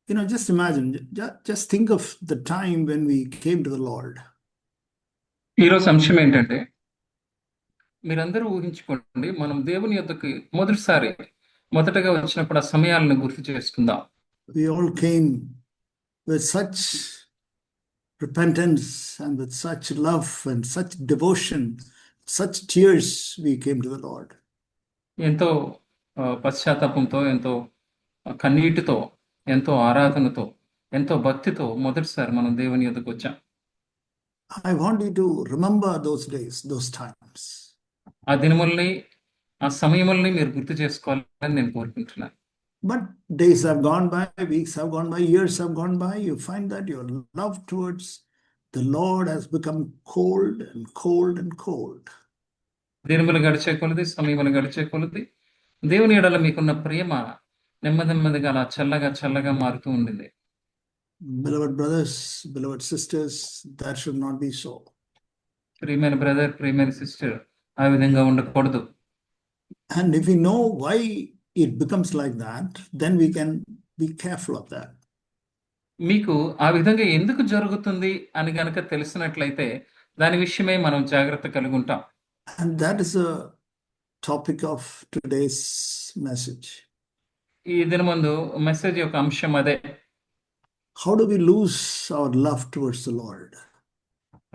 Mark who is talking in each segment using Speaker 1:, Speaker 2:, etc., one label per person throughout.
Speaker 1: Just imagine, just think of the time when we came to the Lord.
Speaker 2: ఈరోజు అంశం ఏంటంటే మీరందరూ ఊహించుకోండి, మనం దేవుని యొద్దకు మొదటగా వచ్చినప్పుడు ఆ సమయాలను గుర్తు చేసుకుందాం.
Speaker 1: We all came with such repentance and with such love and such devotion, such tears we came to the Lord.
Speaker 2: ఎంతో పశ్చాత్తాపంతో, ఎంతో కన్నీటితో, ఎంతో ఆరాధనతో, ఎంతో భక్తితో మొదటిసారి మనం దేవుని యొద్దకు వచ్చాం.
Speaker 1: I want you to remember those days, those times.
Speaker 2: ఆ దినముల్ని, ఆ సమయముల్ని మీరు గుర్తు చేసుకోవాలని నేను కోరుకుంటున్నాను.
Speaker 1: But days have gone by, weeks have gone by, years have gone by. You find that your love towards the Lord has become cold and cold and cold.
Speaker 2: దినములు గడిచే కొలది, సమయములు గడిచే కొలది దేవుని ఎడల మీకున్న ప్రేమ నెమ్మదిగా అలా చల్లగా మారుతూ ఉండింది.
Speaker 1: Beloved brothers, beloved sisters, that should not be so.
Speaker 2: ప్రియమైన బ్రదర్, ప్రియమైన సిస్టర్, ఆ విధంగా ఉండకూడదు.
Speaker 1: And if we know why it becomes like that, then we can be careful of that.
Speaker 2: మీకు ఆ విధంగా ఎందుకు జరుగుతుంది అని గనక తెలిసినట్లయితే దాని విషయమై మనం జాగ్రత్త కలిగి ఉంటాం.
Speaker 1: And that is a topic of today's message.
Speaker 2: ఈ దినమందు మెసేజ్ యొక్క అంశం అదే.
Speaker 1: How do we lose our love towards the Lord?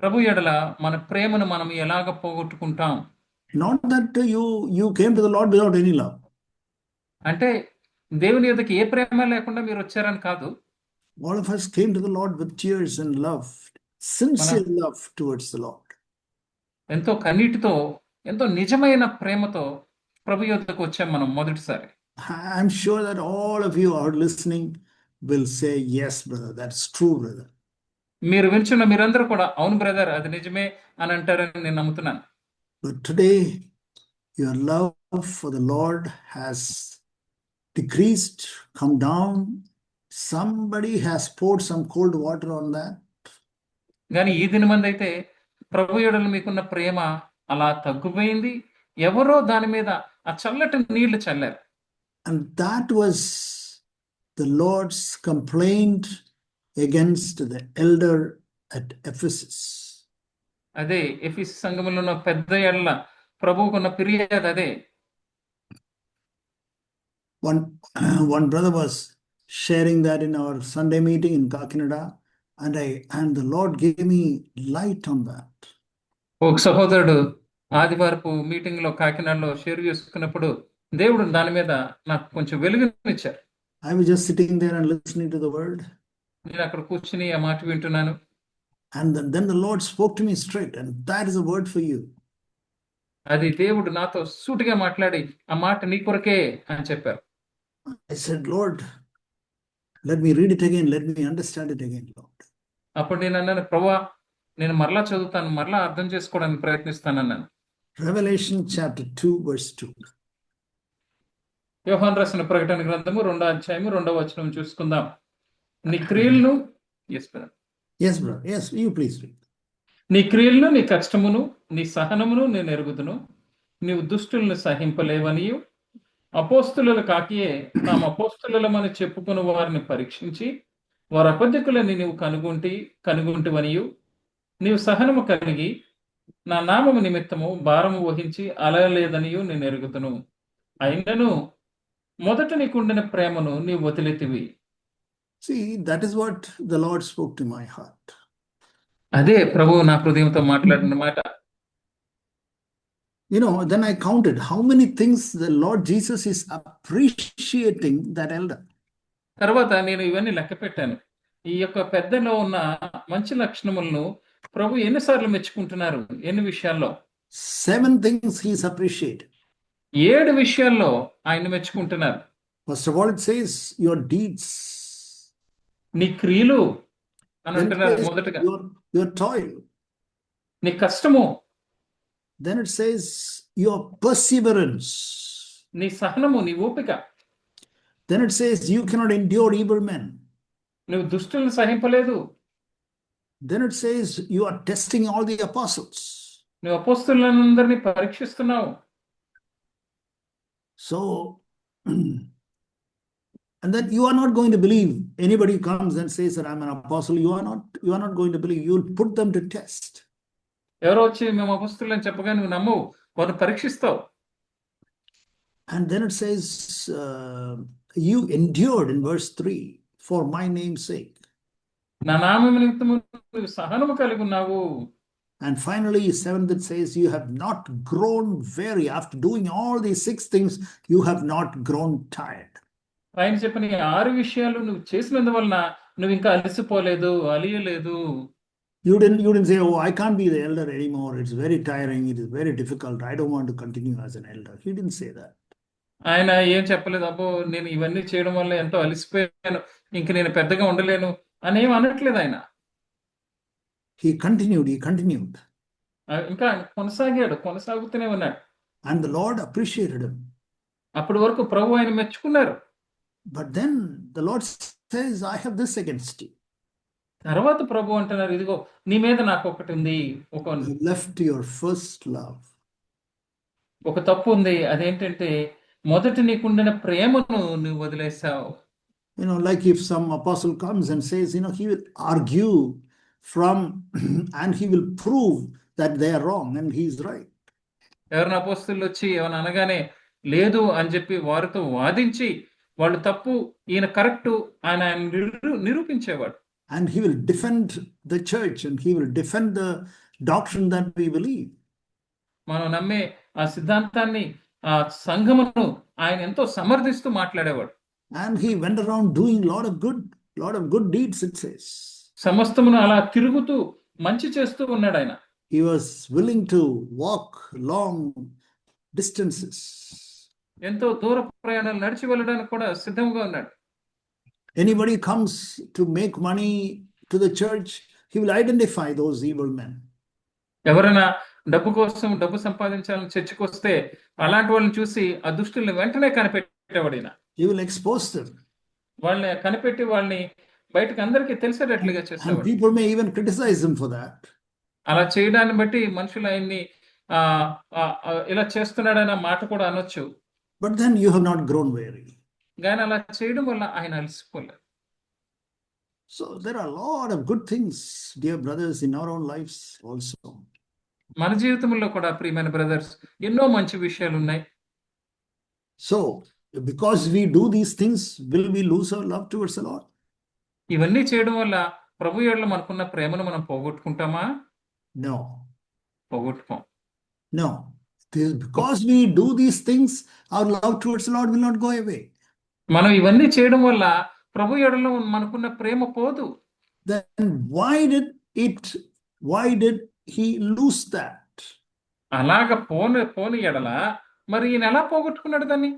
Speaker 2: ప్రభు ఎడల మన ప్రేమను మనం ఎలాగ పోగొట్టుకుంటాం?
Speaker 1: Not that you came to the Lord without any love.
Speaker 2: అంటే దేవుని యొద్దకు ఏ ప్రేమ లేకుండా మీరు వచ్చారని కాదు.
Speaker 1: All of us came to the Lord with tears and love, sincere love towards the Lord.
Speaker 2: ఎంతో కన్నీటితో, ఎంతో నిజమైన ప్రేమతో ప్రభు యొద్దకు వచ్చాం మనం మొదటిసారి.
Speaker 1: I'm sure that all of you are listening will say, yes, brother, that's true, brother.
Speaker 2: మీరు వింటున్న మీరందరూ కూడా అవును బ్రదర్, అది నిజమే అని అంటారని నేను నమ్ముతున్నాను.
Speaker 1: But today, your love for the Lord has decreased, come down. Somebody has poured some cold water on that.
Speaker 2: కానీ ఈ దినమందు అయితే ప్రభు ఎడల మీకున్న ప్రేమ అలా తగ్గిపోయింది. ఎవరో దాని మీద ఆ చల్లటి నీళ్లు చల్లారు.
Speaker 1: And that was the Lord's complaint against the elder at Ephesus.
Speaker 2: అదే ఎఫెసు సంఘములో ఉన్న పెద్ద ఎడల ప్రభువుకున్న ఫిర్యాదు అదే.
Speaker 1: One brother was sharing that in our Sunday meeting in Kakinada, and the Lord gave me light on that.
Speaker 2: ఒక సహోదరుడు ఆదివారపు మీటింగ్ లో కాకినాడలో షేర్ చేసుకున్నప్పుడు దేవుడు దాని మీద నాకు కొంచెం వెలుగునిచ్చారు.
Speaker 1: I was just sitting there and listening to the word.
Speaker 2: నేను అక్కడ కూర్చుని ఆ మాట వింటున్నాను.
Speaker 1: And then the Lord spoke to me straight, and that is a word for you.
Speaker 2: అది దేవుడు నాతో సూటిగా మాట్లాడి ఆ మాట నీ కొరకే అని చెప్పారు.
Speaker 1: I said, Lord, let me read it again, let me understand it again, Lord.
Speaker 2: అప్పుడు నేను అన్నాను, ప్రభువా నేను మరలా చదువుతాను, మరలా అర్థం చేసుకోవడానికి ప్రయత్నిస్తానన్నాను.
Speaker 1: Revelation chapter 2 verse 2.
Speaker 2: యోహాను రాసిన ప్రకటన గ్రంథము 2వ అధ్యాయము 2వ వచనం చూసుకుందాం. నీ క్రియలను
Speaker 1: Yes, brother. Yes, you please read.
Speaker 2: నీ క్రియలను, నీ కష్టమును, నీ సహనమును నేను ఎరుగుదును. నీవు దుష్టులను సహింపలేవనియు, అపోస్తుల కాకియే తాము అపోస్తులమని చెప్పుకుని వారిని పరీక్షించి వారు అబద్ధికులని నీవు కనుగొంటివనియు, నీవు సహనము కలిగి నా నామము నిమిత్తము భారము వహించి అలయలేదనియు నేను ఎరుగుదును. అయినను మొదట నీకుండిన ప్రేమను నీవు వదిలితివి.
Speaker 1: See, that is what the Lord spoke to my heart.
Speaker 2: అదే ప్రభువు నా హృదయంతో మాట్లాడిన మాట.
Speaker 1: Then I counted how many things the Lord Jesus is appreciating that elder.
Speaker 2: తర్వాత నేను ఇవన్నీ లెక్క పెట్టాను. ఈ యొక్క పెద్దలో ఉన్న మంచి లక్షణములను ప్రభు ఎన్నిసార్లు మెచ్చుకుంటున్నారు, ఎన్ని విషయాల్లో?
Speaker 1: 7 things he is appreciated.
Speaker 2: 7 విషయాల్లో ఆయన మెచ్చుకుంటున్నారు.
Speaker 1: First of all, it says your deeds.
Speaker 2: నీ క్రియలు అని అంటున్నారు మొదటగా.
Speaker 1: Your toil.
Speaker 2: నీ కష్టము.
Speaker 1: Then it says your perseverance.
Speaker 2: నీ సహనము, నీ ఓపిక.
Speaker 1: Then it says you cannot endure evil men.
Speaker 2: నువ్వు దుష్టులను సహింపలేదు.
Speaker 1: Then it says you are testing all the apostles.
Speaker 2: నువ్వు అపోస్తలులందరినీ పరీక్షిస్తున్నావు.
Speaker 1: So And then you are not going to believe. Anybody comes and says that I'm an apostle, you are not going to believe. You'll put them to test.
Speaker 2: ఎవరో వచ్చి మేము అపొస్తలులని చెప్పగా నువ్వు నమ్మవు, వారిని పరీక్షిస్తావు.
Speaker 1: And then it says, you endured in verse 3 for my name's sake.
Speaker 2: నా నామము నిమిత్తము నువ్వు సహనము కలిగి ఉన్నావు.
Speaker 1: And finally, 7th, it says, you have not grown weary. After doing all these 6 things, you have not grown tired.
Speaker 2: ఆయన చెప్పిన ఈ 6 విషయాలు నువ్వు చేసినందువలన నువ్వు ఇంకా అలసిపోలేదు, అలియలేదు.
Speaker 1: You didn't say, oh, I can't be the elder anymore. It's very tiring. It is very difficult. I don't want to continue as an elder. He didn't say that.
Speaker 2: ఆయన ఏం చెప్పలేదు, అబ్బో నేను ఇవన్నీ చేయడం వల్ల ఎంతో అలసిపోయాను, ఇంక నేను పెద్దగా ఉండలేను అనేం అనట్లేదు ఆయన.
Speaker 1: He continued.
Speaker 2: ఇంకా కొనసాగుతూనే ఉన్నాడు.
Speaker 1: And the Lord appreciated him.
Speaker 2: అప్పటి వరకు ప్రభు ఆయన మెచ్చుకున్నారు.
Speaker 1: But then the Lord says, I have this against you.
Speaker 2: తర్వాత ప్రభు అంటున్నారు, ఇదిగో నీ మీద నాకు ఒకటి ఉంది,
Speaker 1: You left your first love.
Speaker 2: ఒక తప్పు ఉంది. అదేంటంటే మొదట నీకుండిన ప్రేమను నువ్వు వదిలేసావు.
Speaker 1: Like if some apostle comes and says, he will argue from and he will prove that they are wrong and he is right.
Speaker 2: ఎవరైనా అపోస్తలులు వచ్చి ఏమైనా అనగానే లేదు అని చెప్పి వారితో వాదించి వాళ్ళు తప్పు, ఈయన కరెక్ట్ ఆయన నిరూపించేవాడు.
Speaker 1: And he will defend the church and he will defend the doctrine that we believe.
Speaker 2: మనం నమ్మే ఆ సిద్ధాంతాన్ని, ఆ సంఘమును ఆయన ఎంతో సమర్థిస్తూ మాట్లాడేవాడు.
Speaker 1: And he went around doing lot of good deeds, it says.
Speaker 2: సమస్తమును అలా తిరుగుతూ మంచి చేస్తూ ఉన్నాడు ఆయన.
Speaker 1: He was willing to walk long distances.
Speaker 2: ఎంతో దూర ప్రయాణాలు నడిచి వెళ్ళడానికి కూడా సిద్ధంగా ఉన్నాడు.
Speaker 1: Anybody comes to make money to the church, he will identify those evil men.
Speaker 2: ఎవరైనా డబ్బు కోసం డబ్బు సంపాదించాలని చర్చికి వస్తే అలాంటి వాళ్ళని చూసి ఆ దుష్టుల్ని వెంటనే కనిపెట్టేవాడు ఈయన.
Speaker 1: He will expose them.
Speaker 2: వాళ్ళని కనిపెట్టి వాళ్ళని బయటకు అందరికీ తెలిసేటట్లుగా చేసేవాడు.
Speaker 1: And people may even criticize him for that.
Speaker 2: అలా చేయడాన్ని బట్టి మనుషులు ఆయన్ని ఇలా చేస్తున్నాడన్న మాట కూడా అనొచ్చు.
Speaker 1: But then you have not grown weary.
Speaker 2: కానీ అలా చేయడం వల్ల ఆయన అలసిపోలేదు.
Speaker 1: So there are a lot of good things, dear brothers, in our own lives also.
Speaker 2: మన జీవితంలో కూడా ప్రియమైన బ్రదర్స్ ఎన్నో మంచి విషయాలు ఉన్నాయి.
Speaker 1: So because we do these things, will we lose our love towards the Lord?
Speaker 2: ఇవన్నీ చేయడం వల్ల ప్రభు యేడల మనకున్న ప్రేమను మనం పోగొట్టుకుంటామా?
Speaker 1: No.
Speaker 2: పోగొట్టుకోం.
Speaker 1: No. Because we do these things, our love towards the Lord will not go away.
Speaker 2: మనం ఇవన్నీ చేయడం వల్ల ప్రభు యేడల మనకున్న ప్రేమ పోదు.
Speaker 1: Then why did he lose that?
Speaker 2: అలాగ పోని ఎడల మరి ఈయన ఎలా పోగొట్టుకున్నాడు దాన్ని?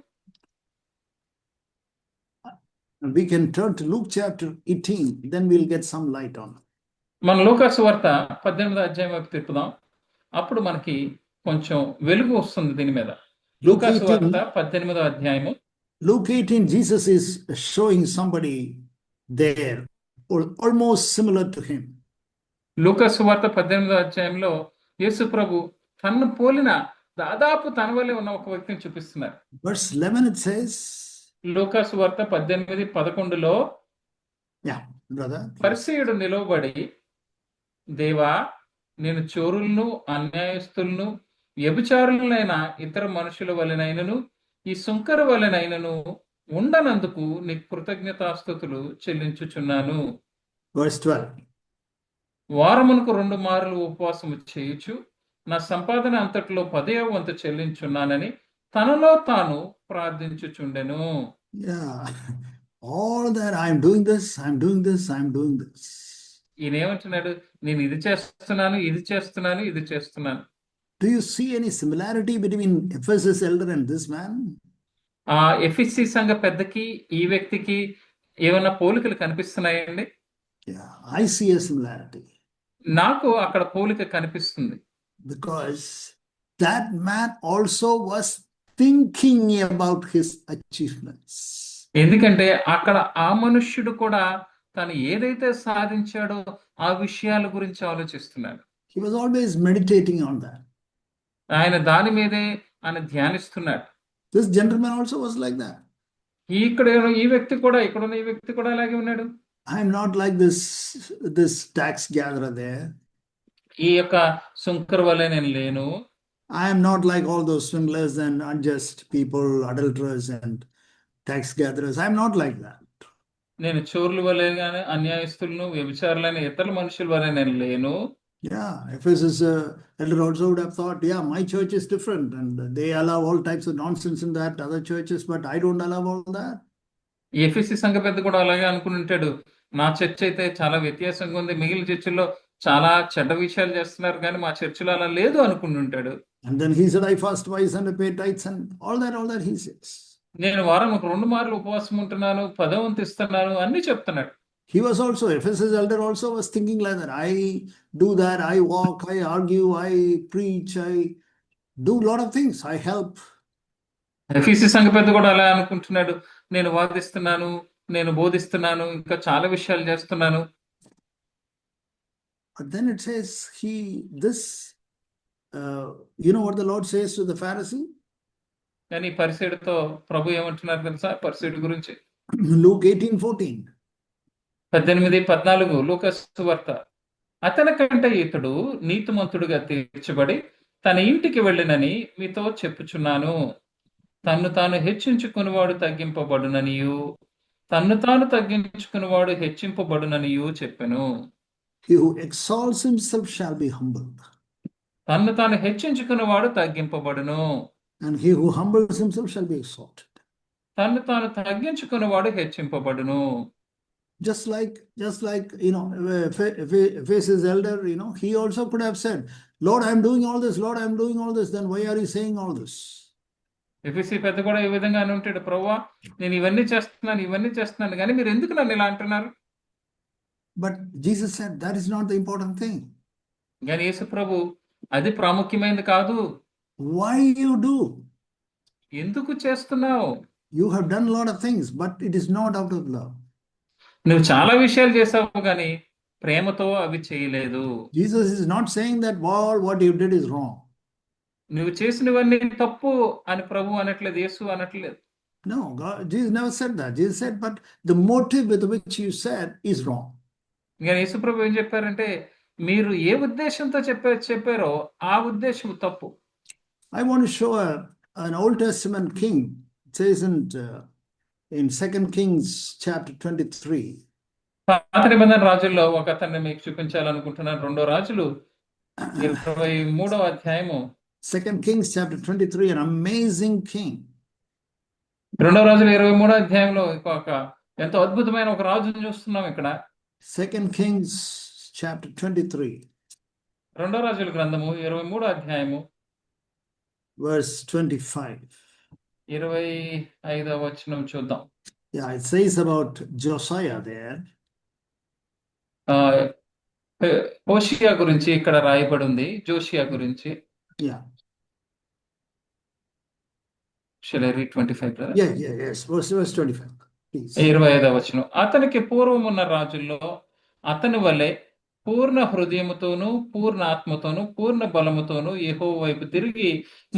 Speaker 1: We can turn to Luke chapter 18, then we'll get some light on it.
Speaker 2: మన లూకాసు వార్త 18వ అధ్యాయం వైపు తిప్పుదాం, అప్పుడు మనకి కొంచెం వెలుగు వస్తుంది దీని మీద. లూకాసు వార్త 18వ అధ్యాయము.
Speaker 1: Luke 18, Jesus is showing somebody there almost similar to him.
Speaker 2: లూకాసు వార్త 18వ అధ్యాయంలో యేసు ప్రభు తనను పోలిన దాదాపు తన వలె ఉన్న ఒక వ్యక్తిని చూపిస్తున్నారు.
Speaker 1: Verse 11 it says,
Speaker 2: లూకాసు వార్త 18:11లో పరిసయ్యుడు నిలవబడి, దేవా, నేను చోరులను, అన్యాయస్తులను, వ్యభిచారులైన ఇతర మనుషుల వలెనైనను ఈ సుంకర వలెనైనను ఉండనందుకు నీకు కృతజ్ఞతాస్తుతులు చెల్లించుచున్నాను.
Speaker 1: Verse 12,
Speaker 2: వారమునకు 2 మార్లు ఉపవాసము చేయుచు నా సంపాదన అంతట్లో 10వ వంతు చెల్లించున్నానని తనలో తాను ప్రార్థించుచుండెను.
Speaker 1: All that I'm doing this.
Speaker 2: ఈయన ఏమంటున్నాడు? నేను ఇది చేస్తున్నాను.
Speaker 1: Do you see any similarity between Ephesus elder and this man?
Speaker 2: ఆ ఎఫెసీ సంఘ పెద్దకి ఈ వ్యక్తికి ఏమైనా పోలికలు కనిపిస్తున్నాయండి?
Speaker 1: Yeah, I see a similarity.
Speaker 2: నాకు అక్కడ పోలిక కనిపిస్తుంది.
Speaker 1: Because that man also was thinking about his achievements.
Speaker 2: ఎందుకంటే అక్కడ ఆ మనుష్యుడు కూడా తను ఏదైతే సాధించాడో ఆ విషయాల గురించి ఆలోచిస్తున్నాడు.
Speaker 1: He was always meditating on that.
Speaker 2: ఆయన దాని మీదే ఆయన ధ్యానిస్తున్నాడు.
Speaker 1: This gentleman also was like that.
Speaker 2: ఇక్కడ ఈ వ్యక్తి కూడా, ఇక్కడున్న ఈ వ్యక్తి కూడా అలాగే ఉన్నాడు.
Speaker 1: I'm not like this tax gatherer there.
Speaker 2: ఈ యొక్క సుంకర్ వలె నేను లేను.
Speaker 1: I am not like all those swindlers and unjust people, adulterers and tax gatherers. I'm not like that.
Speaker 2: నేను చోర్ల వలె గాని, అన్యాయస్తులను, వ్యభిచారులైన ఇతర మనుషుల వలె నేను లేను.
Speaker 1: Yeah, Ephesus elder also would have thought, yeah, my church is different and they allow all types of nonsense in that other churches, but I don't allow all that.
Speaker 2: ఎఫెసీ సంఘ పెద్ద కూడా అలాగే అనుకుని ఉంటాడు. నా చర్చ్ అయితే చాలా వ్యత్యాసంగా ఉంది, మిగిలిన చర్చిల్లో చాలా చెడ్డ విషయాలు చేస్తున్నారు, కానీ మా చర్చిలో అలా లేదు అనుకుని ఉంటాడు.
Speaker 1: And then he said, I fast twice and I pay tithes and all that he says.
Speaker 2: నేను వారం 2 మార్లు ఉపవాసం ఉంటున్నాను, 10వ ఇస్తున్నాను అన్ని చెప్తున్నాడు.
Speaker 1: He was also, Ephesus elder also was thinking like that. I do that, I walk, I argue, I preach, I do a lot of things, I help.
Speaker 2: ఎఫెసీ సంఘ పెద్ద కూడా అలా అనుకుంటున్నాడు. నేను వాదిస్తున్నాను, నేను బోధిస్తున్నాను, ఇంకా చాలా విషయాలు చేస్తున్నాను.
Speaker 1: But then it says you know what the Lord says to the Pharisee?
Speaker 2: కానీ పరిసెడుతో ప్రభు ఏమంటున్నారు తెలుసా? పరిసెడు గురించి
Speaker 1: Luke 18:14.
Speaker 2: 18:14 లూకాసు వార్త. అతని కంటే ఇతడు నీతిమంతుడుగా తీర్చబడి తన ఇంటికి వెళ్ళినని మీతో చెప్పుచున్నాను. తన్ను తాను హెచ్చించుకునివాడు తగ్గింపబడుననియు, తన్ను తాను తగ్గించుకునివాడు హెచ్చింపబడుననియు చెప్పెను.
Speaker 1: He who exalts himself shall be humbled,
Speaker 2: తన్ను తాను హెచ్చించుకునివాడు తగ్గింపబడును,
Speaker 1: and he who humbles himself shall be exalted.
Speaker 2: తన్ను తాను తగ్గించుకునివాడు హెచ్చింపబడును.
Speaker 1: Just like you know, Ephesus elder, you know, he also could have said, Lord, I am doing all this, Lord, I am doing all this. Then why are you saying all this?
Speaker 2: ఎఫెసీ పెద్ద కూడా ఈ విధంగా అని ఉంటాడు, ప్రభువా నేను ఇవన్నీ చేస్తున్నాను కానీ మీరు ఎందుకు నన్ను ఇలా అంటున్నారు?
Speaker 1: But Jesus said that is not the important thing.
Speaker 2: కానీ యేసు ప్రభు అది ప్రాముఖ్యమైనది కాదు.
Speaker 1: Why you do?
Speaker 2: ఎందుకు చేస్తున్నావు?
Speaker 1: You have done a lot of things, but it is not out of love.
Speaker 2: నువ్వు చాలా విషయాలు చేసావు కానీ ప్రేమతో అవి చేయలేదు.
Speaker 1: Jesus is not saying that what you did is wrong.
Speaker 2: నువ్వు చేసినవన్నీ తప్పు అని ప్రభు అనట్లేదు, యేసు అనట్లేదు.
Speaker 1: No, Jesus never said that. Jesus said, but the motive with which you said is wrong.
Speaker 2: ఇంకా యేసు ప్రభు ఏం చెప్పారంటే, మీరు ఏ ఉద్దేశంతో చెప్పారో ఆ ఉద్దేశం తప్పు.
Speaker 1: I want to show an Old Testament king. It says in 2 Kings chapter 23.
Speaker 2: పాత నిబంధన రాజుల్లో ఒక అతన్ని మీకు చూపించాలనుకుంటున్నాను. 2 రాజులు 23వ అధ్యాయము.
Speaker 1: 2 Kings chapter 23, an amazing king.
Speaker 2: 2 రాజులు 23వ అధ్యాయంలో ఒక ఎంతో అద్భుతమైన ఒక రాజుని చూస్తున్నాం ఇక్కడ.
Speaker 1: 2 Kings chapter 23.
Speaker 2: 2 రాజుల గ్రంథము 23వ అధ్యాయము
Speaker 1: verse 25.
Speaker 2: 25వ వచనం చూద్దాం.
Speaker 1: Yeah, it says about Josiah there.
Speaker 2: Hosea గురించి ఇక్కడ రాయబడి ఉంది, జోషియా గురించి.
Speaker 1: Yeah.
Speaker 2: Shall I read 25, brother?
Speaker 1: Yes. Verse 25, please.
Speaker 2: 25వ వచనం. అతనికి పూర్వమున్న రాజుల్లో అతని వలె పూర్ణ హృదయముతోనూ పూర్ణ ఆత్మతోనూ పూర్ణ బలముతోనూ యెహోవా వైపు తిరిగి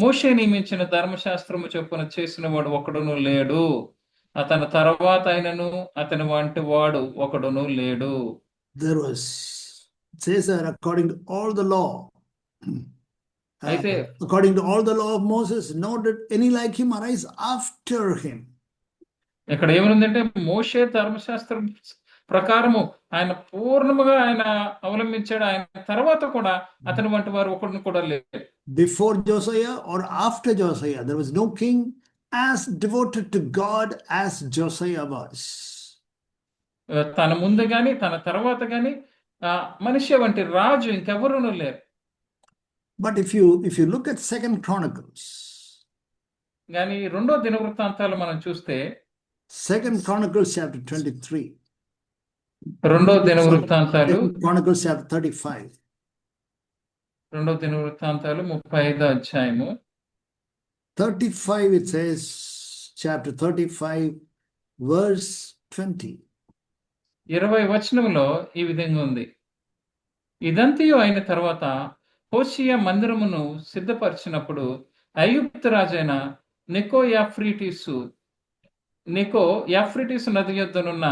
Speaker 2: మోషే నియమించిన ధర్మశాస్త్రము చొప్పున చేసిన వాడు ఒకడును లేడు. అతని తర్వాత అయినను అతని వంటి వాడు ఒకడును లేడు.
Speaker 1: There was, it says that according to all the law,
Speaker 2: అయితే
Speaker 1: according to all the law of Moses, nor did any like him arise after him.
Speaker 2: ఇక్కడ ఏమనుందంటే, మోషే ధర్మశాస్త్రం ప్రకారము ఆయన పూర్ణముగా ఆయన అవలంబించాడు, ఆయన తర్వాత కూడా అతని వంటి వారు ఒకడును కూడా లేడు.
Speaker 1: Before Josiah or after Josiah, there was no king as devoted to God as Josiah was.
Speaker 2: తన ముందు గాని తన తర్వాత గాని మనిషి వంటి రాజు ఇంకెవరునూ లేరు.
Speaker 1: But if you look at 2 Chronicles,
Speaker 2: కానీ 2వ దినవృత్తాంతాలు మనం చూస్తే
Speaker 1: 2 Chronicles chapter 23.
Speaker 2: 2వ దినవృత్తాంతాలు
Speaker 1: 2 Chronicles chapter 35.
Speaker 2: 2వ దినవృత్తాంతాలు 35వ అధ్యాయము
Speaker 1: 35, it says, chapter 35, verse 20.
Speaker 2: 20వ వచనంలో ఈ విధంగా ఉంది. ఇదంతయు అయిన తర్వాత హోషియా మందిరమును సిద్ధపరిచినప్పుడు ఐగుప్తు రాజైన నెకోయాఫ్రీటీసు నీకో యాఫ్రిటిస్ నది యొద్దనున్న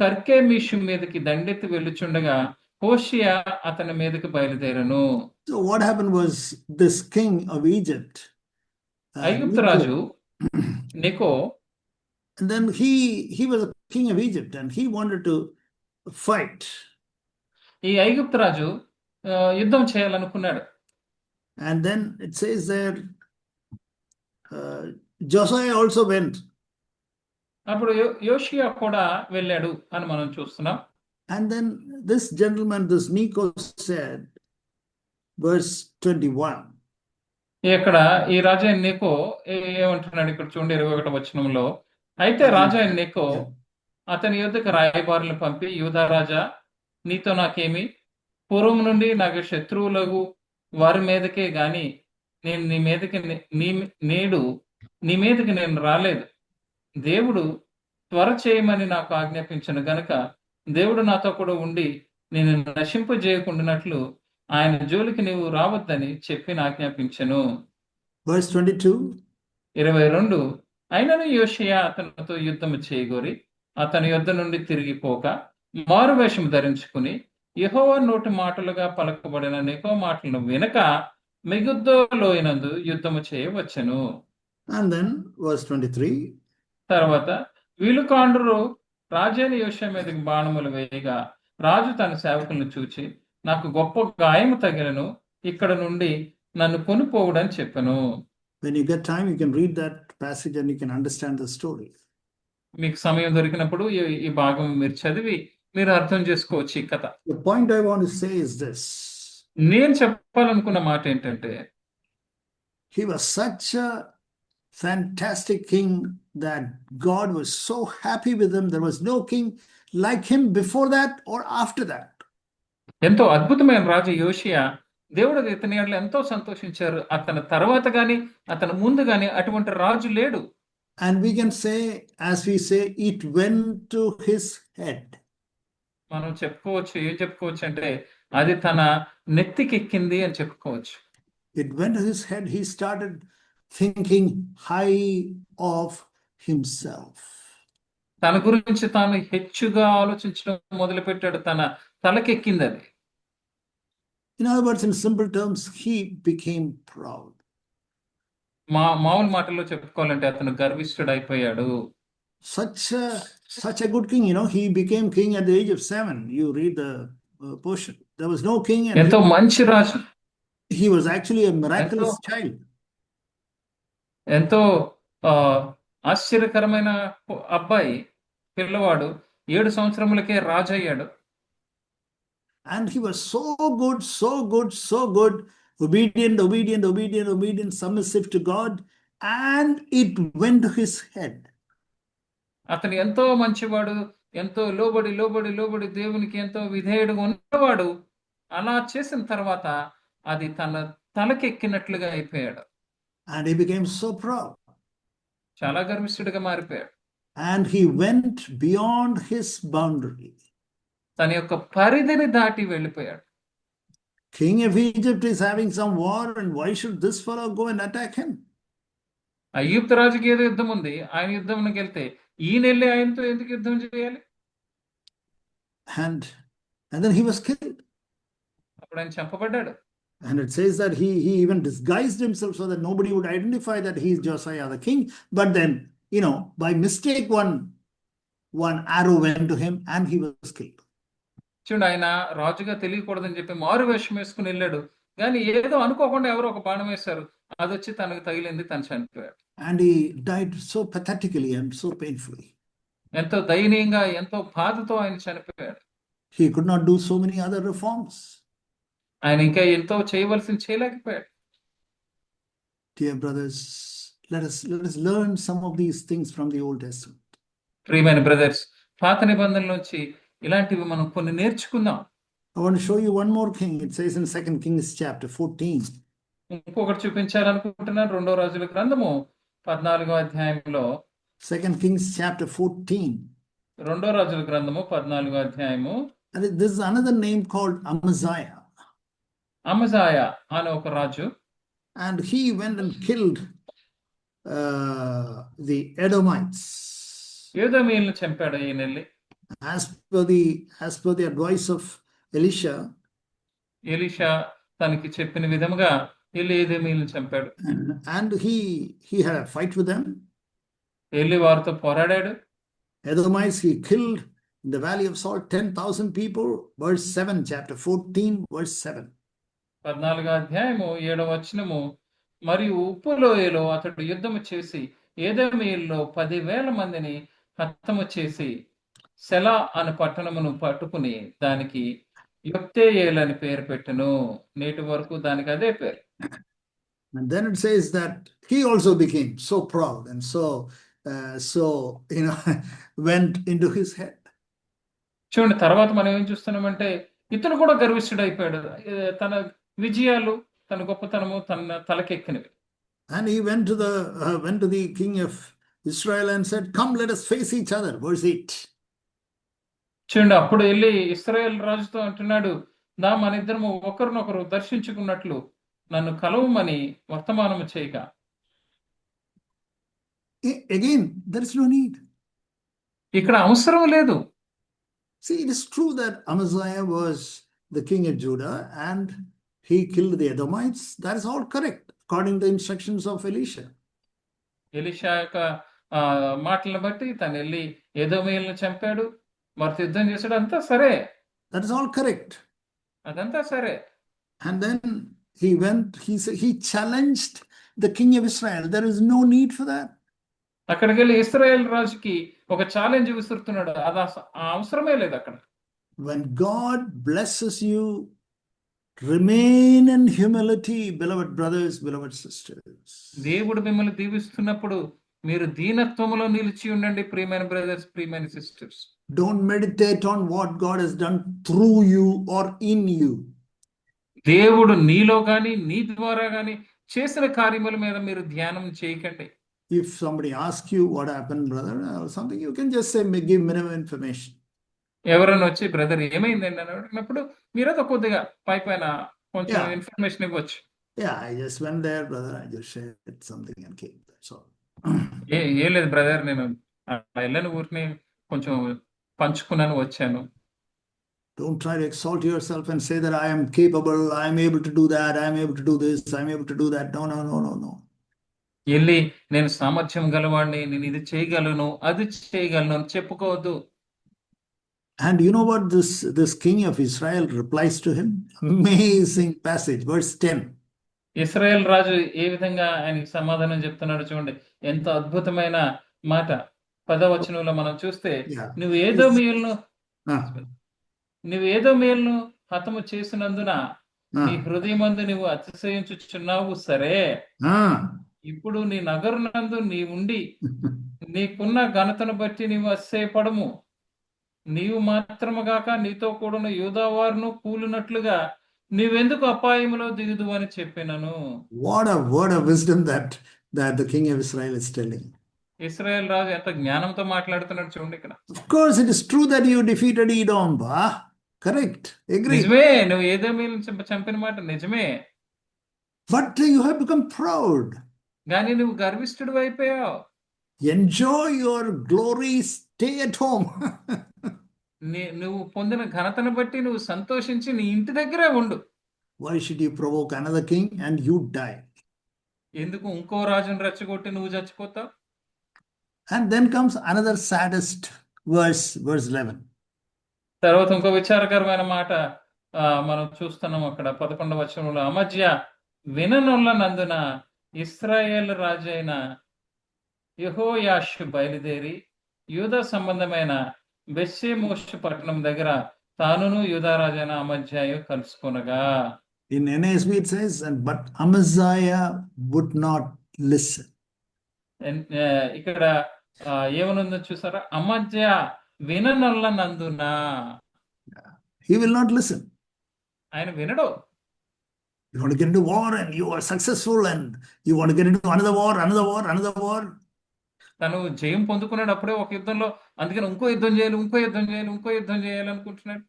Speaker 2: కర్కెమీషు మీదకి దండెత్తి వెళ్ళుచుండగా హోషియా అతని మీదకి బయలుదేరను.
Speaker 1: So what happened was this king of Egypt,
Speaker 2: ఐగుప్తు
Speaker 1: Necho,
Speaker 2: రాజు నీకో
Speaker 1: and then he was a king of Egypt and he wanted to fight.
Speaker 2: ఈ ఐగుప్తు రాజు యుద్ధం చేయాలనుకున్నాడు.
Speaker 1: And then it says there, Josiah also went.
Speaker 2: అప్పుడు యోషియా కూడా వెళ్ళాడు అని మనం చూస్తున్నాం.
Speaker 1: And then this gentleman, this Necho said, verse 21.
Speaker 2: ఇక్కడ ఈ రాజా నీకో ఏమంటున్నాడు ఇక్కడ చూడండి 21వ వచనంలో, అయితే రాజా నీకో అతని యొద్దకు రాయబారులను పంపి, యూదా రాజా నీతో నాకేమి, పూర్వం నుండి నాకు శత్రువులకు వారి మీదకే గాని నేను నేడు నీ మీదకి నేను రాలేదు. దేవుడు త్వర చేయమని నాకు ఆజ్ఞాపించను గనుక దేవుడు నాతో కూడా ఉండి నేను నశింపజేయకుండానట్లు ఆయన జోలికి నీవు రావద్దని చెప్పి ఆజ్ఞాపించను.
Speaker 1: Verse 22.
Speaker 2: 22. అయినను యోషియా అతనితో యుద్ధము చేయగోరి అతని యొద్ద నుండి తిరిగిపోక మారువేషం ధరించుకుని యెహోవా నోటి మాటలుగా పలకబడిన నీకో మాటలను వినక మెగిద్దో లోయనందు యుద్ధము చేయవచ్చును.
Speaker 1: And then verse 23.
Speaker 2: తర్వాత వీలుకాండ్రు రాజైన యోషియా మీదకి బాణములు వేయగా రాజు తన సేవకులను చూచి నాకు గొప్ప గాయము తగిలను, ఇక్కడ నుండి నన్ను కొనుపోవుడని చెప్పను.
Speaker 1: When you get time, you can read that passage and you can understand the story.
Speaker 2: మీకు సమయం దొరికినప్పుడు ఈ భాగం మీరు చదివి మీరు అర్థం చేసుకోవచ్చు ఈ కథ.
Speaker 1: The point I want to say is this.
Speaker 2: నేను చెప్పాలనుకున్న మాట ఏంటంటే,
Speaker 1: he was such a fantastic king that God was so happy with him. There was no king like him before that or after that.
Speaker 2: ఎంతో అద్భుతమైన రాజు యోషియా. దేవుడు ఇతని యెడల ఎంతో సంతోషించారు. అతని తర్వాత గాని అతని ముందు గాని అటువంటి రాజు లేడు.
Speaker 1: And we can say, as we say, it went to his head.
Speaker 2: మనం చెప్పుకోవచ్చు, ఏం చెప్పుకోవచ్చు అంటే అది తన నెత్తికెక్కింది అని చెప్పుకోవచ్చు.
Speaker 1: It went to his head. He started thinking high of himself.
Speaker 2: తన గురించి తాను హెచ్చుగా ఆలోచించడం మొదలుపెట్టాడు. తన తలకెక్కింది అది.
Speaker 1: In other words, in simple terms, he became proud.
Speaker 2: మామూలు మాటల్లో చెప్పుకోవాలంటే అతను గర్విష్ఠుడైపోయాడు.
Speaker 1: Such a good king, he became king at the age of 7. You read the portion. There was no king, and
Speaker 2: ఎంతో మంచి రాజు.
Speaker 1: he was actually a miraculous child.
Speaker 2: ఎంతో ఆశ్చర్యకరమైన అబ్బాయి, పిల్లవాడు 7 సంవత్సరములకే రాజు అయ్యాడు.
Speaker 1: And he was so good, obedient, submissive to God, and it went to his head.
Speaker 2: అతను ఎంతో మంచివాడు, ఎంతో లోబడి దేవునికి ఎంతో విధేయుడుగా ఉన్నవాడు. అలా చేసిన తర్వాత అది తన తలకెక్కినట్లుగా అయిపోయాడు.
Speaker 1: And he became so proud.
Speaker 2: చాలా గర్విష్ఠుడిగా మారిపోయాడు.
Speaker 1: And he went beyond his boundary.
Speaker 2: తన యొక్క పరిధిని దాటి వెళ్ళిపోయాడు.
Speaker 1: King of Egypt is having some war, and why should this fellow go and attack him?
Speaker 2: ఐగుప్తు రాజుకి ఏదో యుద్ధం ఉంది, ఆయన యుద్ధంలోకి వెళ్తే ఈయన వెళ్ళి ఆయనతో ఎందుకు యుద్ధం చేయాలి?
Speaker 1: And then he was killed.
Speaker 2: అప్పుడు ఆయన చంపబడ్డాడు.
Speaker 1: And it says that he even disguised himself so that nobody would identify that he is Josiah the king. But then, by mistake, one arrow went to him and he was killed.
Speaker 2: చూడండి, ఆయన రాజుగా తెలియకూడదని చెప్పి మారు వేషం వేసుకుని వెళ్ళాడు. కానీ ఏదో అనుకోకుండా ఎవరో ఒక బాణం వేశారు, అది వచ్చి తనకు తగిలింది, తను చనిపోయాడు.
Speaker 1: And he died so pathetically and so painfully.
Speaker 2: ఎంతో దయనీయంగా, ఎంతో బాధతో ఆయన చనిపోయాడు.
Speaker 1: He could not do so many other reforms.
Speaker 2: ఆయన ఇంకా ఎంతో చేయవలసింది చేయలేకపోయాడు.
Speaker 1: Dear brothers, let us learn some of these things from the Old Testament.
Speaker 2: ప్రియమైన బ్రదర్స్, పాత నిబంధనల నుంచి ఇలాంటివి మనం కొన్ని నేర్చుకుందాం.
Speaker 1: I want to show you one more king. It says in 2 Kings chapter 14.
Speaker 2: ఇంకొకటి చూపించాలనుకుంటున్నాను. 2వ రాజుల గ్రంథము 14వ అధ్యాయంలో.
Speaker 1: 2 Kings chapter 14.
Speaker 2: 2వ రాజుల గ్రంథము 14వ అధ్యాయము.
Speaker 1: And this is another name called Amaziah.
Speaker 2: అమజాయా అనే ఒక రాజు.
Speaker 1: And he went and killed the Edomites.
Speaker 2: ఏదోమీయులను చంపాడు ఈయన వెళ్ళి.
Speaker 1: as per the advice of Elisha,
Speaker 2: Elisha తనకి చెప్పిన విధముగా వెళ్ళి ఏదోమీయులను చంపాడు.
Speaker 1: and he had a fight with them.
Speaker 2: వెళ్ళి వారితో పోరాడాడు.
Speaker 1: Edomites he killed in the valley of Salt 10,000 people. Verse 7, chapter 14, verse 7.
Speaker 2: 14వ అధ్యాయము 7వ వచనము, మరియు ఉప్పు లోయలో అతడు యుద్ధము చేసి ఏదోమీయుల్లో 10,000 మందిని హతము చేసి సెలా అను పట్టణమును పట్టుకుని దానికి యొక్తేయేలు అని పేరు పెట్టెను. నేటి వరకు దానికి అదే పేరు.
Speaker 1: And then it says that he also became so proud and so went into his head.
Speaker 2: చూడండి, తర్వాత మనం ఏం చూస్తున్నామంటే ఇతను కూడా గర్విష్ఠుడైపోయాడు. తన విజయాలు, తన గొప్పతనము తన తలకెక్కినవి.
Speaker 1: And he went to the king of Israel and said, "Come, let us face each other." Verse 8.
Speaker 2: చూడండి, అప్పుడు వెళ్ళి ఇశ్రాయేల్ రాజుతో అంటున్నాడు, నా మన ఇద్దరము ఒకరినొకరు దర్శించుకున్నట్లు నన్ను కలవమని వర్తమానము చేయగా.
Speaker 1: Again, there is no need.
Speaker 2: ఇక్కడ అవసరం లేదు.
Speaker 1: See, it is true that Amaziah was the king of Judah and he killed the Edomites. That is all correct, according to the instructions of Elisha.
Speaker 2: Elisha యొక్క మాటలను బట్టి తను వెళ్ళి ఏదోమీయులను చంపాడు, వారితో యుద్ధం చేశాడు, అంతా సరే.
Speaker 1: That is all correct.
Speaker 2: అదంతా సరే.
Speaker 1: And then he went, he challenged the king of Israel. There is no need for that.
Speaker 2: అక్కడికి వెళ్ళి ఇశ్రాయేల్ రాజుకి ఒక ఛాలెంజ్ విసురుతున్నాడు. అది అవసరమే లేదు అక్కడ.
Speaker 1: When God blesses you, remain in humility, beloved brothers, beloved sisters.
Speaker 2: దేవుడు మిమ్మల్ని దీవిస్తున్నప్పుడు మీరు దీనత్వములో నిలిచి ఉండండి, ప్రియమైన బ్రదర్స్, ప్రియమైన sisters.
Speaker 1: Don't meditate on what God has done through you or in you.
Speaker 2: దేవుడు నీలో గాని నీ ద్వారా గాని చేసిన కార్యముల మీద మీరు ధ్యానం చేయకండి.
Speaker 1: If somebody asks you what happened, brother, or something, you can just say, give minimum information.
Speaker 2: ఎవరైనా వచ్చి బ్రదర్ ఏమైందండి అని అడిగినప్పుడు మీరేదో కొద్దిగా పైన కొంచెం ఇన్ఫర్మేషన్ ఇవ్వచ్చు.
Speaker 1: Yeah, I just went there, brother. I just shared something and came. That's all.
Speaker 2: ఏం లేదు బ్రదర్, నేను వెళ్ళని ఊరిని కొంచెం పంచుకున్నాను, వచ్చాను.
Speaker 1: Don't try to exalt yourself and say that I am capable, I am able to do that, I am able to do this, I am able to do that. No, no, no, no, no.
Speaker 2: వెళ్ళి నేను సామర్థ్యం గలవాడిని, నేను ఇది చేయగలను, అది చేయగలను అని చెప్పుకోవద్దు.
Speaker 1: And you know what this king of Israel replies to him? Amazing passage, verse 10.
Speaker 2: Israel రాజు ఏ విధంగా ఆయనకి సమాధానం చెప్తున్నాడు చూడండి, ఎంత అద్భుతమైన మాట. 10వ వచనంలో మనం చూస్తే, నువ్వు ఏదోమీయులను హతము చేసినందున నీ హృదయమందు నువ్వు అతిశయించుచున్నావు సరే, ఇప్పుడు నీ నగరునందు నీ ఉండి నీకున్న ఘనతను బట్టి నీవు అతిశయపడము. నీవు మాత్రముగాక నీతో కూడిన యూదావారును కూలినట్లుగా నీవెందుకు అపాయములో దిగుదు అని చెప్పినను.
Speaker 1: What a word of wisdom that the king of Israel is telling.
Speaker 2: Israel రాజు ఎంత జ్ఞానంతో మాట్లాడుతున్నాడు చూడండి ఇక్కడ.
Speaker 1: Of course, it is true that you defeated Edom, correct, agree.
Speaker 2: నిజమే, నువ్వు ఏదోమీయులను చంపిన మాట నిజమే.
Speaker 1: But you have become proud.
Speaker 2: కానీ నువ్వు గర్విష్ఠుడు అయిపోయావు.
Speaker 1: Enjoy your glory, stay at home.
Speaker 2: నువ్వు పొందిన ఘనతను బట్టి నువ్వు సంతోషించి నీ ఇంటి దగ్గరే ఉండు.
Speaker 1: Why should you provoke another king and you die?
Speaker 2: ఎందుకు ఇంకో రాజును రెచ్చగొట్టి నువ్వు చచ్చిపోతావు?
Speaker 1: And then comes another saddest verse 11.
Speaker 2: తర్వాత ఇంకో విచారకరమైన మాట మనం చూస్తున్నాం అక్కడ 11వ వచనంలో. అమజ్యా విననొల్లనందున ఇశ్రాయేల్ రాజు అయిన యెహోయాషు బయలుదేరి యూదా సంబంధమైన బెత్షెమోషు పట్టణం దగ్గర తానును యూదా రాజైన అమజ్యాయు కలుసుకొనగా.
Speaker 1: In NASB it says, but Amaziah would not listen.
Speaker 2: ఇక్కడ ఏమనుందో చూసారా? అమజ్యా విననొల్లనందున,
Speaker 1: he will not listen.
Speaker 2: ఆయన వినడు.
Speaker 1: You want to get into war and you are successful and you want to get into another war.
Speaker 2: తను జయం పొందుకున్నాడు అప్పుడే ఒక యుద్ధంలో, అందుకని ఇంకో యుద్ధం చేయాలి అనుకుంటున్నాడు.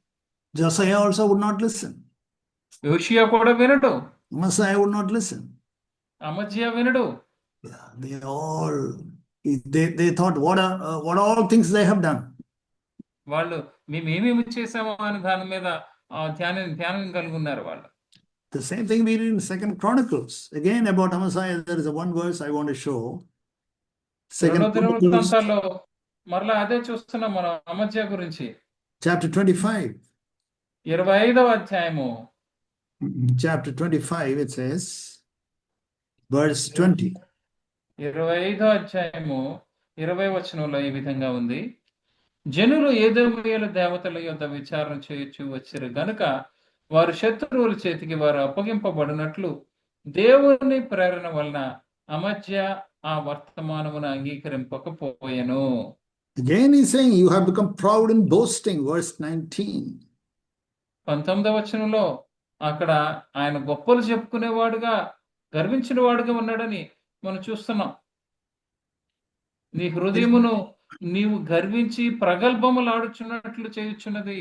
Speaker 1: Josiah also would not listen.
Speaker 2: యోషియా కూడా వినడు.
Speaker 1: Amaziah would not listen.
Speaker 2: అమజ్యా వినడు.
Speaker 1: They all, They thought, what all things they have done.
Speaker 2: వాళ్ళు మేము ఏమేమి చేసామో అని దాని మీద ధ్యానం కలిగి ఉన్నారు వాళ్ళు.
Speaker 1: The same thing we read in Second Chronicles. Again about Amaziah, there is a one verse I want to show. Second
Speaker 2: రెండో
Speaker 1: Chronicles,
Speaker 2: దినవృత్తాంతాల్లో మరలా అదే చూస్తున్నాం మనం అమజ్యా గురించి.
Speaker 1: chapter 25.
Speaker 2: 25వ అధ్యాయము.
Speaker 1: Chapter 25, it says, verse 20.
Speaker 2: 25వ అధ్యాయము 20వ వచనంలో ఈ విధంగా ఉంది. జనులు ఏదోమియేలు దేవతల యొద్ద విచారణ చేయొచ్చు వచ్చిరు గనుక వారు శత్రువుల చేతికి వారు అప్పగింపబడినట్లు దేవుని ప్రేరణ వలన అమజ్యా ఆ వర్తమానమును అంగీకరింపకపోయెను.
Speaker 1: Again he's saying, you have become proud in boasting, verse 19.
Speaker 2: 19వ వచనంలో అక్కడ ఆయన గొప్పలు చెప్పుకునేవాడుగా గర్వించిన వాడుగా ఉన్నాడని మనం చూస్తున్నాం. నీ హృదయమును నీవు గర్వించి ప్రగల్భములాడుచున్నట్లు చేయుచున్నది.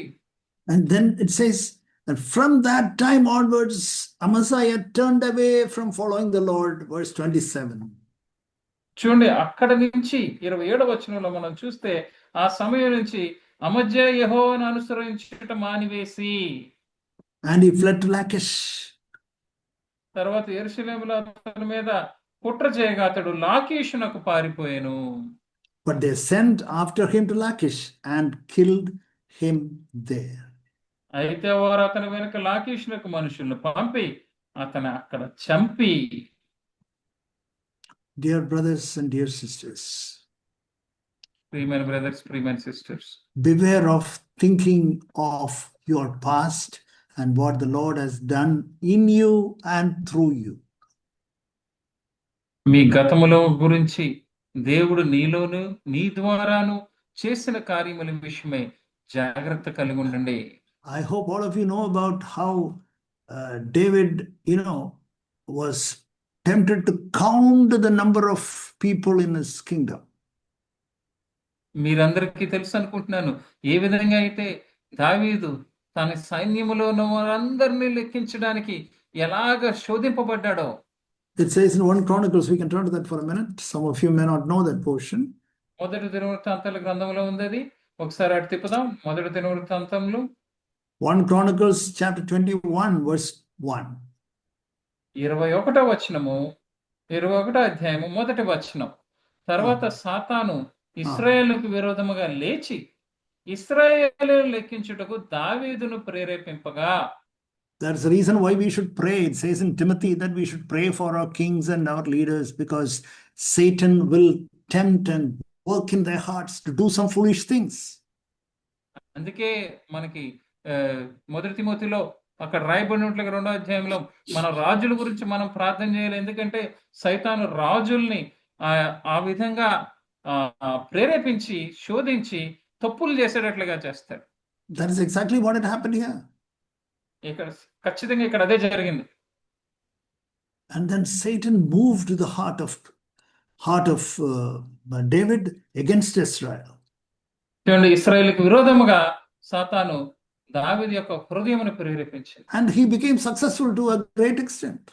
Speaker 1: And then it says, and from that time onwards, Amaziah turned away from following the Lord, verse 27.
Speaker 2: చూడండి, అక్కడ నుంచి 27వ వచనంలో మనం చూస్తే ఆ సమయం నుంచి అమజ్యా యెహోవాను అనుసరించుట మానివేసి,
Speaker 1: And he fled to Lachish.
Speaker 2: తర్వాత యెరూషలేములో అతని మీద కుట్ర చేయగా అతడు లాకీషునకు పారిపోయెను.
Speaker 1: But they sent after him to Lachish and killed him there.
Speaker 2: అయితే వారు అతని వెనుక లాకీషునకు మనుషులను పంపి అతను అక్కడ చంపి.
Speaker 1: Dear brothers and dear sisters,
Speaker 2: ప్రియమైన బ్రదర్స్, ప్రియమైన sisters,
Speaker 1: beware of thinking of your past and what the Lord has done in you and through you.
Speaker 2: మీ గతములో గురించి దేవుడు నీలోను నీ ద్వారాను చేసిన కార్యముల విషయమై జాగ్రత్త కలిగి ఉండండి.
Speaker 1: I hope all of you know about how David, was tempted to count the number of people in his kingdom.
Speaker 2: మీరందరికీ తెలుసు అనుకుంటున్నాను ఏ విధంగా అయితే దావీదు తన సైన్యములో ఉన్న వారందరినీ లెక్కించడానికి ఎలాగ శోధింపబడ్డాడో.
Speaker 1: It says in 1 Chronicles, we can turn to that for a minute. Some of you may not know that portion.
Speaker 2: మొదటి దినవృత్తాంతాల గ్రంథంలో ఉంది అది. ఒకసారి అటు తిప్పుదాం. మొదటి దినవృత్తాంతంలో
Speaker 1: 1 Chronicles chapter 21 verse 1.
Speaker 2: 21వ వచనము, 21వ అధ్యాయము మొదటి వచనం. తర్వాత సాతాను ఇశ్రాయేలుకు విరోధముగా లేచి ఇశ్రాయేలు లెక్కించుటకు దావీదును ప్రేరేపింపగా.
Speaker 1: That's the reason why we should pray. It says in Timothy that we should pray for our kings and our leaders, because Satan will tempt and work in their hearts to do some foolish things.
Speaker 2: అందుకే మనకి మొదటి తిమోతిలో అక్కడ రాయబడినట్లుగా 2వ అధ్యాయంలో మన రాజుల గురించి మనం ప్రార్థన చేయాలి. ఎందుకంటే సైతాను రాజుల్ని ఆ విధంగా ప్రేరేపించి శోధించి తప్పులు చేసేటట్లుగా చేస్తాడు.
Speaker 1: That is exactly what had happened here.
Speaker 2: ఇక్కడ ఖచ్చితంగా ఇక్కడ అదే జరిగింది.
Speaker 1: And then Satan moved to the heart of David against Israel.
Speaker 2: చూడండి, ఇశ్రాయేలుకు విరోధముగా సాతాను దావీదు యొక్క హృదయమును ప్రేరేపించింది.
Speaker 1: And he became successful to a great extent.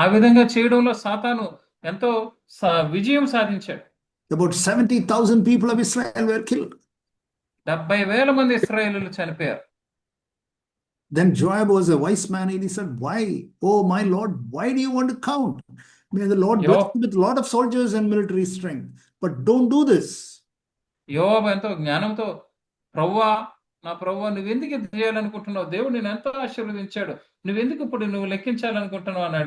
Speaker 2: ఆ విధంగా చేయడంలో సాతాను ఎంతో విజయం సాధించాడు.
Speaker 1: About 70,000 people of Israel were killed.
Speaker 2: 70,000 మంది ఇశ్రాయేలీయులు చనిపోయారు.
Speaker 1: Then Joab was a wise man and he said, why, oh my Lord, why do you want to count? May the Lord bless you with a lot of soldiers and military strength, but don't do this.
Speaker 2: యోవాబు ఎంతో జ్ఞానంతో, ప్రభువా, నా ప్రభువా, నువ్వెందుకు ఇది చేయాలనుకుంటున్నావు? దేవుడు నేను ఎంతో ఆశీర్వదించాడు, నువ్వెందుకు ఇప్పుడు నువ్వు లెక్కించాలనుకుంటున్నావు అని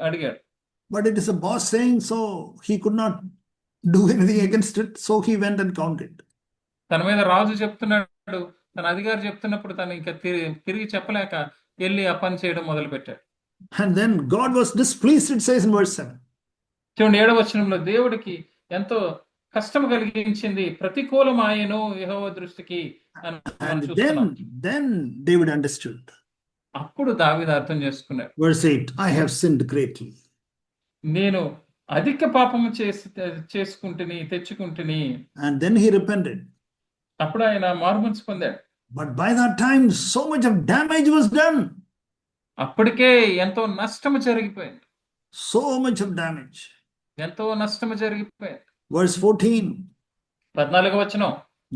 Speaker 2: అడిగాడు.
Speaker 1: But it is a boss saying, so he could not do anything against it, so he went and counted.
Speaker 2: తన మీద రాజు చెప్తున్నాడు, తన అధికారి చెప్తున్నప్పుడు తను ఇంకా తిరిగి చెప్పలేక వెళ్ళి ఆ పని చేయడం మొదలు పెట్టాడు.
Speaker 1: And then God was displeased, it says in verse 7.
Speaker 2: చూడండి, 7వ వచనంలో దేవుడికి ఎంతో కష్టం కలిగించింది, ప్రతికూలమాయెను యెహోవా దృష్టికి అని
Speaker 1: And
Speaker 2: చూస్తున్నాం.
Speaker 1: then David understood.
Speaker 2: అప్పుడు దావీదు అర్థం చేసుకున్నాడు.
Speaker 1: Verse 8, I have sinned greatly.
Speaker 2: నేను అధిక పాపము తెచ్చుకుంటుని.
Speaker 1: And then he repented.
Speaker 2: అప్పుడు ఆయన మారుమనసు పొందాడు.
Speaker 1: But by that time, so much of damage was done.
Speaker 2: అప్పటికే ఎంతో నష్టము జరిగిపోయింది.
Speaker 1: So much of damage.
Speaker 2: ఎంతో నష్టము జరిగిపోయింది.
Speaker 1: Verse 14.
Speaker 2: 14వ వచనం.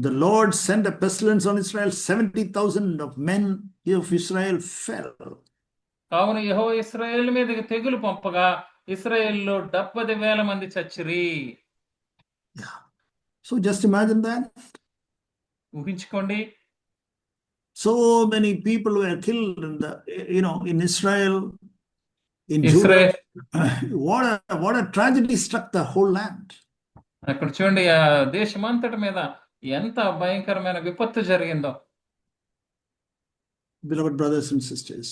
Speaker 1: The Lord sent a pestilence on Israel, 70,000 of men of Israel fell.
Speaker 2: కావున యెహోవా ఇశ్రాయేలు మీదకి తెగులు పంపగా ఇశ్రాయేలులో 70,000 మంది చచ్చిరి.
Speaker 1: Yeah. So just imagine that.
Speaker 2: ఊహించుకోండి.
Speaker 1: So many people were killed in in Israel, in
Speaker 2: Israel
Speaker 1: Judah. What a tragedy struck the whole land.
Speaker 2: అక్కడ చూడండి, ఆ దేశమంతటి మీద ఎంత భయంకరమైన విపత్తు జరిగిందో.
Speaker 1: Beloved brothers and sisters,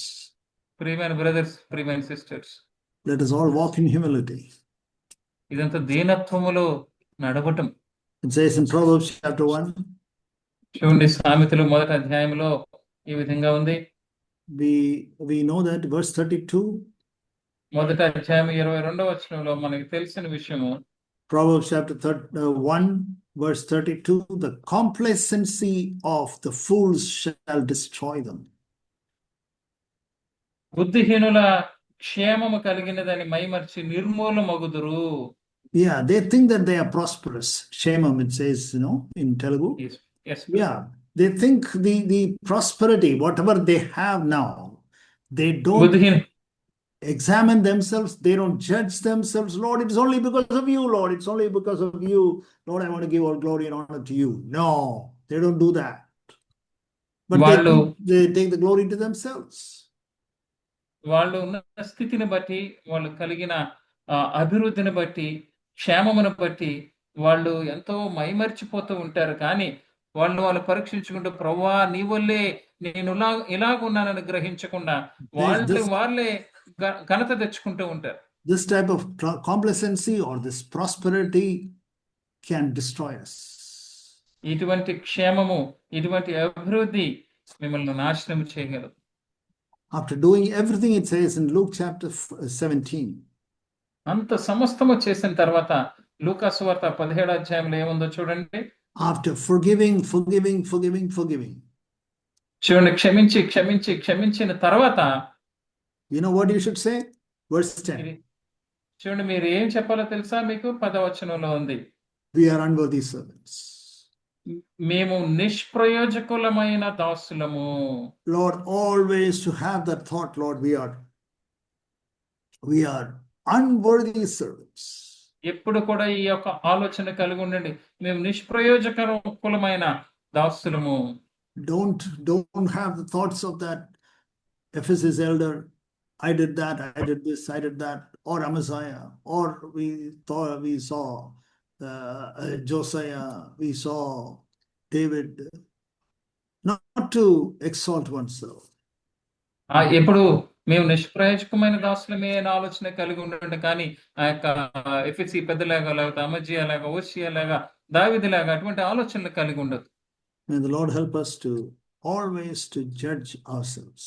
Speaker 2: ప్రియమైన బ్రదర్స్, ప్రియమైన sisters,
Speaker 1: let us all walk in humility.
Speaker 2: ఇదంతా దీనత్వములో నడవటం.
Speaker 1: It says in Proverbs chapter 1.
Speaker 2: చూడండి, సామెతలు 1వ అధ్యాయంలో ఈ విధంగా ఉంది.
Speaker 1: We know that verse 32.
Speaker 2: 1వ అధ్యాయం 22వ వచనంలో మనకి తెలిసిన విషయము.
Speaker 1: Proverbs chapter 1 verse 32. The complacency of the fools shall destroy them.
Speaker 2: బుద్ధిహీనుల క్షేమము కలిగినదని మైమర్చి నిర్మూలమగుదురు.
Speaker 1: Yeah, they think that they are prosperous. Shemam, it says, in Telugu.
Speaker 2: Yes.
Speaker 1: Yeah, they think the prosperity, whatever they have now, they don't examine themselves, they don't judge themselves. Lord, it's only because of you, Lord. It's only because of you. Lord, I want to give all glory and honor to you. No, they don't do that. But they take the glory to themselves.
Speaker 2: వాళ్ళు ఉన్న స్థితిని బట్టి, వాళ్ళు కలిగిన అభివృద్ధిని బట్టి, క్షేమమును బట్టి వాళ్ళు ఎంతో మైమర్చిపోతూ ఉంటారు. కానీ వాళ్ళు పరీక్షించుకుంటూ, ప్రభువా నీ వల్లే నేను ఇలాగున్నానని గ్రహించకుండా వాళ్ళే ఘనత తెచ్చుకుంటూ ఉంటారు.
Speaker 1: This type of complacency or this prosperity can destroy us.
Speaker 2: ఇటువంటి క్షేమము, ఇటువంటి అభివృద్ధి మిమ్మల్ని నాశనం చేయగలదు.
Speaker 1: After doing everything, it says in Luke chapter 17.
Speaker 2: అంత సమస్తము చేసిన తర్వాత లూకా సువార్త 17వ అధ్యాయంలో ఏముందో చూడండి.
Speaker 1: After forgiving.
Speaker 2: చూడండి, క్షమించిన తర్వాత,
Speaker 1: you know what you should say? Verse 10.
Speaker 2: చూడండి, మీరు ఏం చెప్పాలో తెలుసా? మీకు 10వ వచనంలో ఉంది.
Speaker 1: We are unworthy servants.
Speaker 2: మేము నిష్ప్రయోజకులమైన దాసులము.
Speaker 1: Lord, always to have that thought, Lord, we are unworthy servants.
Speaker 2: ఎప్పుడు కూడా ఈ యొక్క ఆలోచన కలిగి ఉండండి, మేము నిష్ప్రయోజకులమైన దాసులము.
Speaker 1: Don't have the thoughts of that Ephesus elder. I did that, I did this, I did that, or Amaziah, or we saw Josiah, we saw David. Not to exalt oneself.
Speaker 2: ఎప్పుడు మేము నిష్ప్రయోజకమైన దాసులమే అనే ఆలోచన కలిగి ఉండండి. కానీ ఆ యొక్క ఎఫెసీ పెద్దలాగా, లేకపోతే అమజ్జియా లాగా, ఓషియా లాగా, దావీదు లాగా అటువంటి ఆలోచనలు కలిగి ఉండదు.
Speaker 1: May the Lord help us to always to judge ourselves.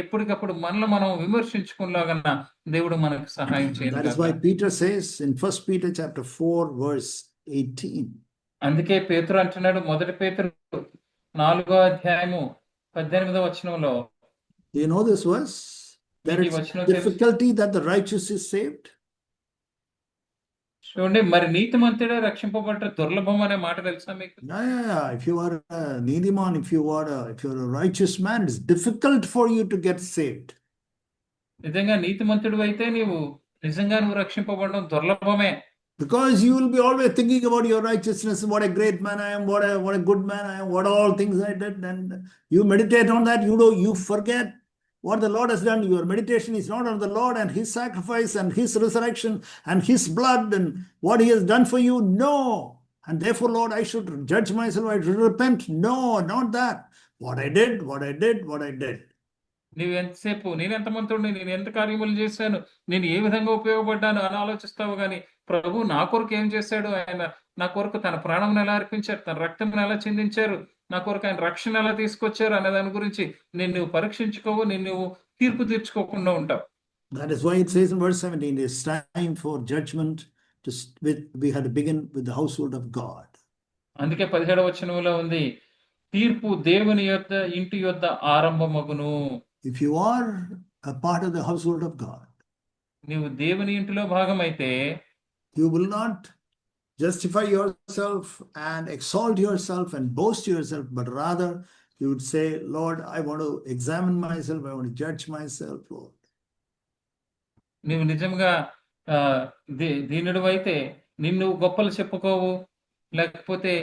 Speaker 2: ఎప్పటికప్పుడు మనల్ని మనం విమర్శించుకునేలాగా దేవుడు మనకు సహాయం చేయాలి.
Speaker 1: That is why Peter says in 1 Peter chapter 4 verse 18.
Speaker 2: అందుకే పేతురు అంటున్నాడు, 1 పేతురు 4వ అధ్యాయము 18వ వచనంలో.
Speaker 1: You know this verse? There is difficulty that the righteous is saved.
Speaker 2: చూడండి, మరి నీతిమంతుడే రక్షింపబడ్డ దుర్లభం అనే మాట తెలుసా మీకు?
Speaker 1: Yeah. If you are a neediman, if you're a righteous man, it's difficult for you to get saved.
Speaker 2: నిజంగా నీతిమంతుడు అయితే నువ్వు రక్షింపబడడం దుర్లభమే.
Speaker 1: Because you will be always thinking about your righteousness, what a great man I am, what a good man I am, what all things I did, and you meditate on that. You forget what the Lord has done. Your meditation is not on the Lord and His sacrifice and His resurrection and His blood and what He has done for you. No. And therefore, Lord, I should judge myself, I should repent. No, not that. What I did.
Speaker 2: నీవు ఎంతసేపు నేను ఎంతమంతుడిని, నేను ఎంత కార్యములు చేశాను, నేను ఏ విధంగా ఉపయోగపడ్డాను అని ఆలోచిస్తావు. కానీ ప్రభు నా కొరకు ఏం చేశాడు, ఆయన నా కొరకు తన ప్రాణం ఎలా అర్పించారు, తన రక్తం ఎలా చిందించారు, నా కొరకు ఆయన రక్షణ ఎలా తీసుకొచ్చారు అనే దాని గురించి నువ్వు పరీక్షించుకోవు, నువ్వు తీర్పు తీర్చుకోకుండా ఉంటావు.
Speaker 1: That is why it says in verse 17, it's time for judgment. We had to begin with the household of God.
Speaker 2: అందుకే 17వ వచనంలో ఉంది, తీర్పు దేవుని యొద్ద ఇంటి యొద్ద ఆరంభమగును.
Speaker 1: If you are a part of the household of God,
Speaker 2: నీవు దేవుని ఇంటిలో భాగమైతే
Speaker 1: you will not justify yourself and exalt yourself and boast yourself, but rather you would say, Lord, I want to examine myself, I want to judge myself, Lord.
Speaker 2: నీవు నిజంగా ఆ దీనుడు అయితే నిన్ను గొప్పలు చెప్పుకోవు, లేకపోతే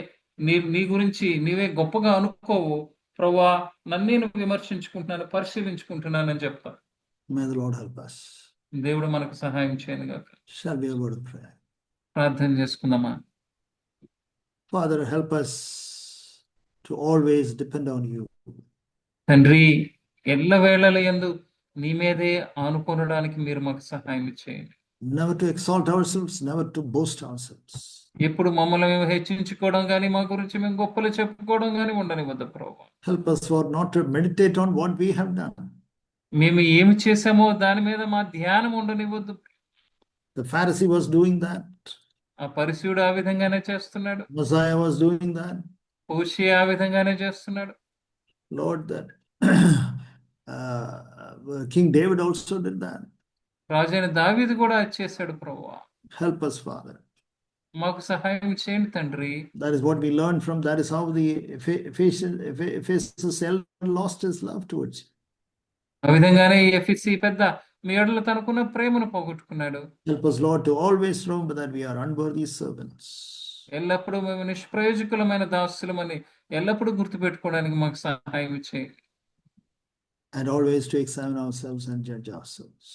Speaker 2: నీ గురించి నీవే గొప్పగా అనుకోవు. ప్రభువా, నన్ను నేను విమర్శించుకుంటున్నాను, పరిశీలించుకుంటున్నానని చెప్తా.
Speaker 1: May the Lord help us.
Speaker 2: దేవుడు మనకు సహాయం చేయను గాక.
Speaker 1: Shall we have a word of prayer?
Speaker 2: ప్రార్థన చేసుకుందామా.
Speaker 1: Father, help us to always depend on you.
Speaker 2: తండ్రి, ఎల్ల వేళల యందు నీ మీదే ఆనుకొనడానికి మీరు మాకు సహాయం చేయండి.
Speaker 1: Never to exalt ourselves, never to boast ourselves.
Speaker 2: ఎప్పుడు మమ్మల్ని మేము హెచ్చించుకోవడం కానీ, మా గురించి మేము గొప్పలు చెప్పుకోవడం కానీ ఉండనివ్వద్దు ప్రభువా.
Speaker 1: Help us, Lord, not to meditate on what we have done.
Speaker 2: మేము ఏమి చేసామో దాని మీద మా ధ్యానం ఉండనివ్వద్దు.
Speaker 1: The Pharisee was doing that.
Speaker 2: ఆ పరిసయుడు ఆ విధంగానే చేస్తున్నాడు.
Speaker 1: Messiah was doing that.
Speaker 2: హోషేయ ఆ విధంగానే చేస్తున్నాడు.
Speaker 1: Lord, that King David also did that.
Speaker 2: రాజైన దావీదు కూడా చేశాడు ప్రభువా.
Speaker 1: Help us, Father.
Speaker 2: మాకు సహాయం చేయండి తండ్రి.
Speaker 1: That is what we learned from. That is how the Ephesus elder lost his love towards you.
Speaker 2: ఆ విధంగానే ఈ ఎఫెసీ పెద్ద మీ ఎడల తనకున్న ప్రేమను పోగొట్టుకున్నాడు.
Speaker 1: Help us, Lord, to always remember that we are unworthy servants.
Speaker 2: ఎల్లప్పుడూ మేము నిష్ప్రయోజకులమైన దాసులమని ఎల్లప్పుడూ గుర్తుపెట్టుకోవడానికి మాకు సహాయం చేయండి.
Speaker 1: And always to examine ourselves and judge ourselves.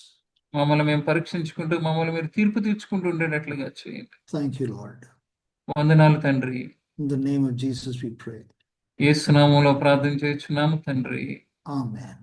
Speaker 2: మమ్మల్ని మేము పరీక్షించుకుంటూ మమ్మల్ని మీరు తీర్పు తీర్చుకుంటూ ఉండేటట్లుగా చేయండి.
Speaker 1: Thank you, Lord.
Speaker 2: వందనాలు తండ్రి.
Speaker 1: In the name of Jesus we pray.
Speaker 2: యేసు నామములో ప్రార్థన చేయుచున్నాము తండ్రి.
Speaker 1: Amen.